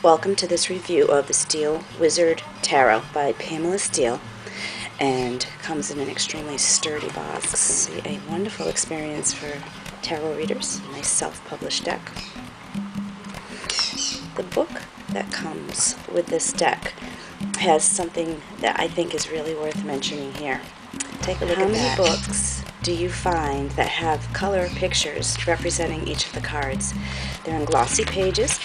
Welcome to this review of the Steele Wizard Tarot by Pamela Steele, and comes in an extremely sturdy box. It's going to be a wonderful experience for tarot readers. A nice self-published deck. The book that comes with this deck has something that I think is really worth mentioning here. Take a look at that. How many books do you find that have color pictures representing each of the cards? They're in glossy pages.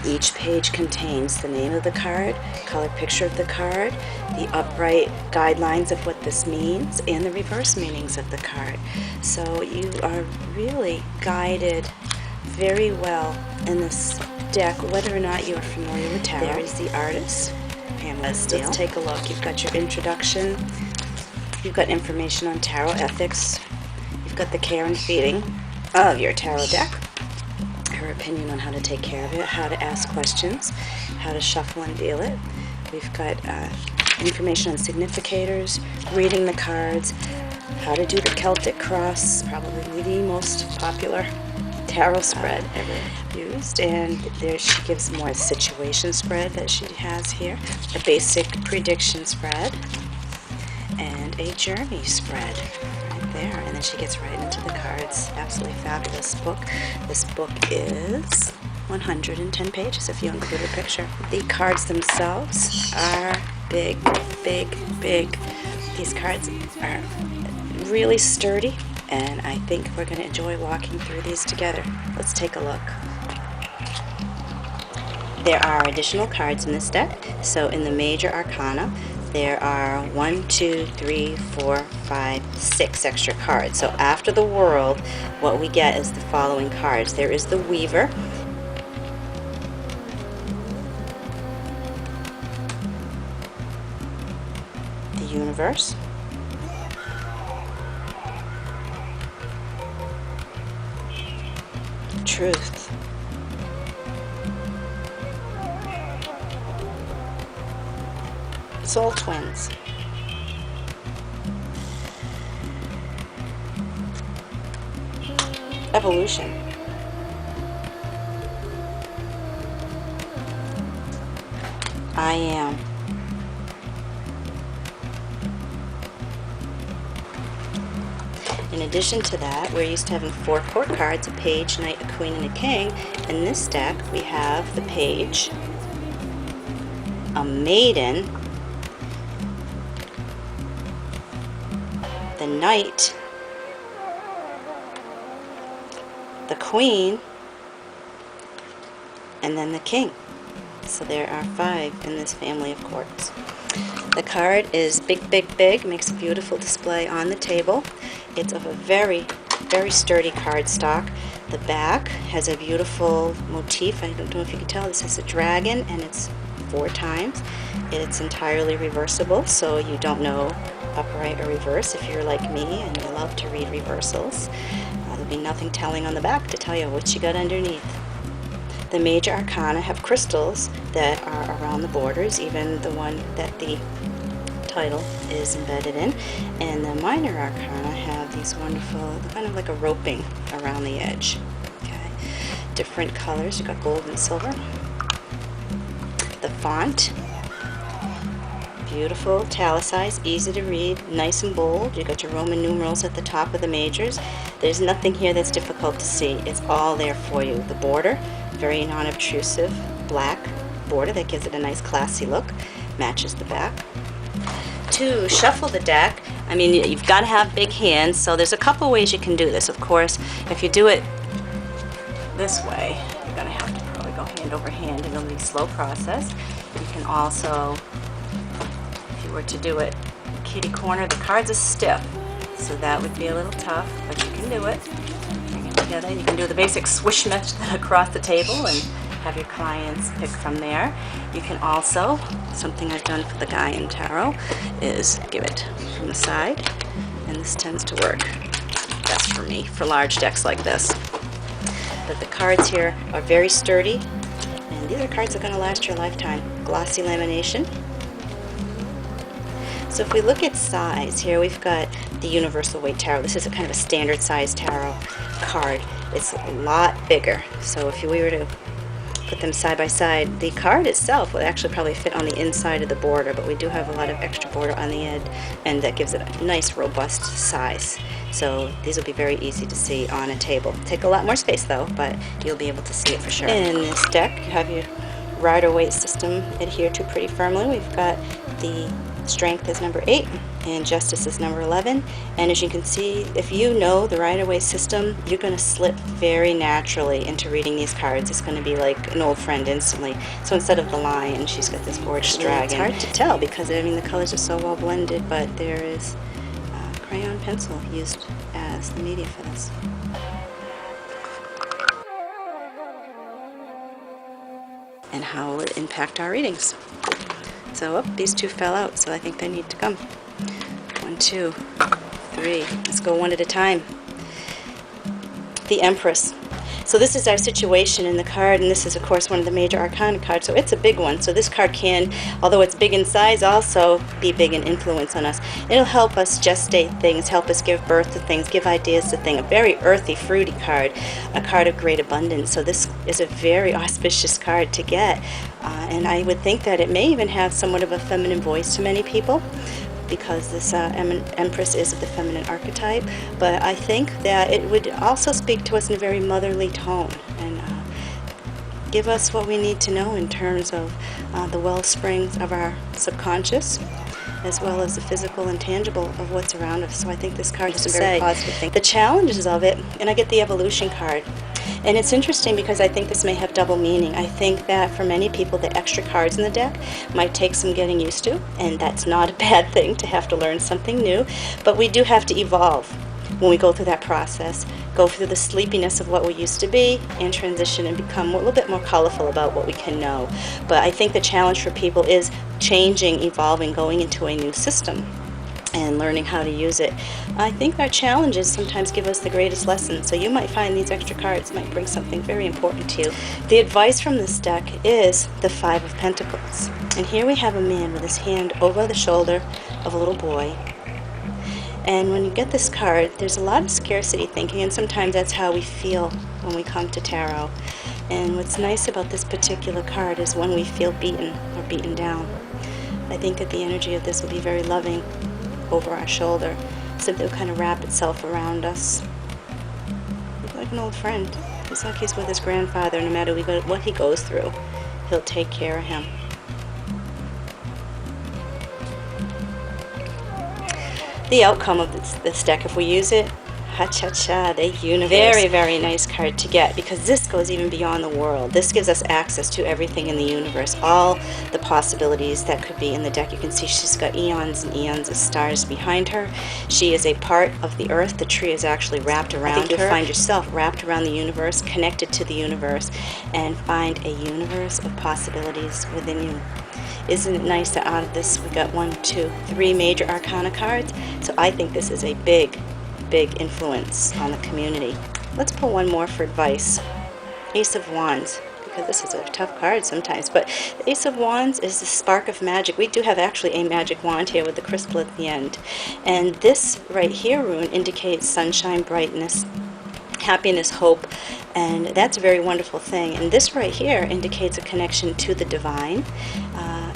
Each page contains the name of the card, color picture of the card, the upright guidelines of what this means, and the reverse meanings of the card. So you are really guided very well in this deck, whether or not you are familiar with tarot. There is the artist, Pamela Steele. Let's take a look. You've got your introduction. You've got information on tarot ethics. You've got the care and feeding of your tarot deck. Her opinion on how to take care of it, how to ask questions, how to shuffle and deal it. We've got information on significators, reading the cards, how to do the Celtic cross, probably the most popular tarot spread ever used. And there she gives more situation spread that she has here, a basic prediction spread, and a journey spread right there. And then she gets right into the cards. Absolutely fabulous book. This book is 110 pages if you include a picture. The cards themselves are big, big, big. These cards are really sturdy, and I think we're going to enjoy walking through these together. Let's take a look. There are additional cards in this deck. So in the major arcana, there are 1, 2, 3, 4, 5, 6 extra cards. So after the world, what we get is the following cards. There is the Weaver, the Universe, Truth, Soul Twins, Evolution, I Am, in addition to that, we're used to having 4 court cards, a page, knight, a queen, and a king. In this deck, we have the page, a maiden, the knight, the queen, and then the king. So there are 5 in this family of courts. The card is big, big, big. Makes a beautiful display on the table. It's of a very, very sturdy cardstock. The back has a beautiful motif. I don't know if you can tell. This is a dragon, and it's 4 times. It's entirely reversible, so you don't know upright or reverse if you're like me and you love to read reversals. There'll be nothing telling on the back to tell you what you got underneath. The major arcana have crystals that are around the borders, even the one that the title is embedded in. And the minor arcana have these wonderful, kind of like a roping around the edge. Okay, different colors. You've got gold and silver. The font, beautiful, italicized, easy to read, nice and bold. You've got your Roman numerals at the top of the majors. There's nothing here that's difficult to see. It's all there for you. The border, very non-obtrusive black border that gives it a nice classy look, matches the back. To shuffle the deck, I mean, you've got to have big hands, so there's a couple ways you can do this. Of course, if you do it this way, you're going to have to probably go hand over hand, and it'll be a slow process. You can also, if you were to do it kitty corner, the cards are stiff, so that would be a little tough, but you can do it. Bring it together. You can do the basic swish method across the table and have your clients pick from there. You can also, something I've done for the guy in tarot, is give it from the side, and this tends to work best for me for large decks like this. But the cards here are very sturdy, and these are cards that are going to last your lifetime. Glossy lamination. So if we look at size, here we've got the Universal Weight Tarot. This is a kind of a standard size tarot card. It's a lot bigger. So if we were to put them side by side. The card itself will actually probably fit on the inside of the border, but we do have a lot of extra border on the end, and that gives it a nice robust size. So these will be very easy to see on a table. Take a lot more space though, but you'll be able to see it for sure. In this deck, you have your rider-weight system adhered to pretty firmly. We've got the Strength is number 8 and Justice is number 11. And as you can see, if you know the rider-weight system, you're going to slip very naturally into reading these cards. It's going to be like an old friend instantly. So instead of the lion, she's got this gorgeous dragon. It's hard to tell because, I mean, the colors are so well blended, but there is crayon pencil used as the media for this. And how will it impact our readings? So, these two fell out, so I think they need to come. 1, 2, 3. Let's go one at a time. The Empress. So this is our situation in the card, and this is, of course, one of the major arcana cards, so it's a big one. So this card can, although it's big in size, also be big in influence on us. It'll help us gestate things, help us give birth to things, give ideas to things. A very earthy, fruity card, a card of great abundance. So this is a very auspicious card to get, and I would think that it may even have somewhat of a feminine voice to many people, because this Empress is of the feminine archetype, but I think that it would also speak to us in a very motherly tone and give us what we need to know in terms of the well springs of our subconscious, as well as the physical and tangible of what's around us. So I think this card is a very positive thing. The challenges of it, and I get the Evolution card. And it's interesting because I think this may have double meaning. I think that for many people, the extra cards in the deck might take some getting used to, and that's not a bad thing to have to learn something new. But we do have to evolve when we go through that process, go through the sleepiness of what we used to be, and transition and become a little bit more colorful about what we can know. But I think the challenge for people is changing, evolving, going into a new system and learning how to use it. I think our challenges sometimes give us the greatest lessons, so you might find these extra cards might bring something very important to you. The advice from this deck is the 5 of Pentacles. And here we have a man with his hand over the shoulder of a little boy. And when you get this card, there's a lot of scarcity thinking, and sometimes that's how we feel when we come to tarot. And what's nice about this particular card is when we feel beaten or beaten down. I think that the energy of this will be very loving over our shoulder, so that it will kind of wrap itself around us. He's like an old friend. It's like he's with his grandfather. No matter what he goes through, he'll take care of him. The outcome of this deck, if we use it, ha-cha-cha, the universe. Very, very nice card to get, because this goes even beyond the world. This gives us access to everything in the universe, all the possibilities that could be in the deck. You can see she's got eons and eons of stars behind her. She is a part of the earth. The tree is actually wrapped around her. I think you'll find yourself wrapped around the universe, connected to the universe, and find a universe of possibilities within you. Isn't it nice that out of this we got 1, 2, 3 major arcana cards? So I think this is a big influence on the community. Let's pull one more for advice. Ace of Wands, because this is a tough card sometimes, but the Ace of Wands is the spark of magic. We do have actually a magic wand here with the crystal at the end. And this right here rune indicates sunshine, brightness, happiness, hope, and that's a very wonderful thing. And this right here indicates a connection to the divine,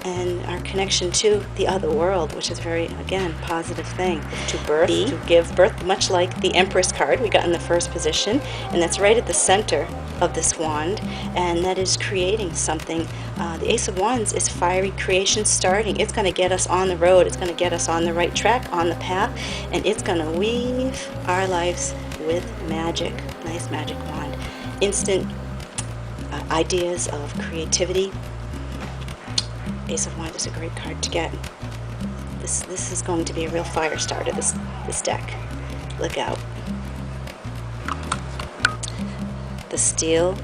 and our connection to the other world, which is very, again, positive thing. To birth, to give birth, much like the Empress card we got in the first position, and that's right at the center of this wand, and that is creating something. The Ace of Wands is fiery creation starting. It's going to get us on the road. It's going to get us on the right track, on the path, and it's going to weave our lives with magic. Nice magic wand. Instant ideas of creativity. Ace of Wands is a great card to get. This is going to be a real fire starter, this deck. Look out. The Steele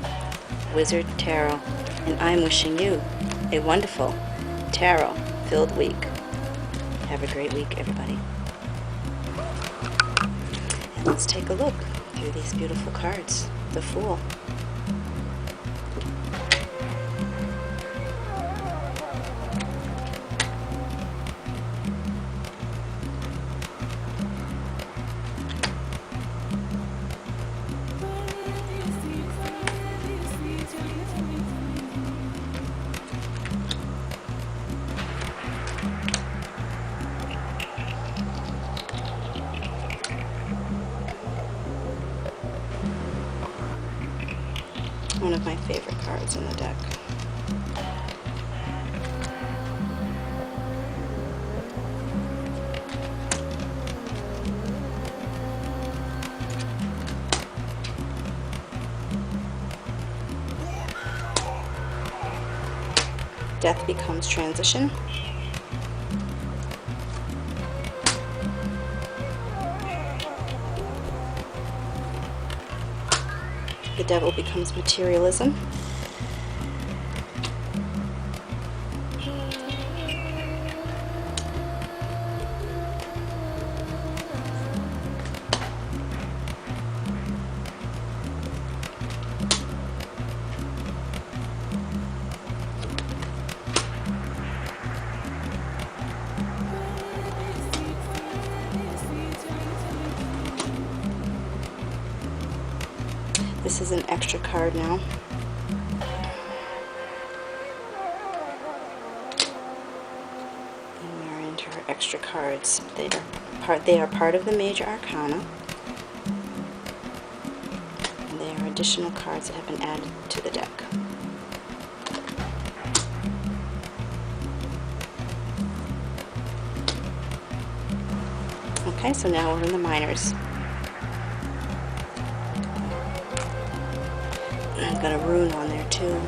Wizard Tarot. And I'm wishing you a wonderful tarot-filled week. Have a great week, everybody. And let's take a look through these beautiful cards. The Fool. one of my favorite cards in the deck. Death becomes transition. The devil becomes materialism. This is an extra card now. And we are into our extra cards. They are part of the major arcana. And they are additional cards that have been added to the deck. Okay, so now we're in the minors. I've got a rune on there too.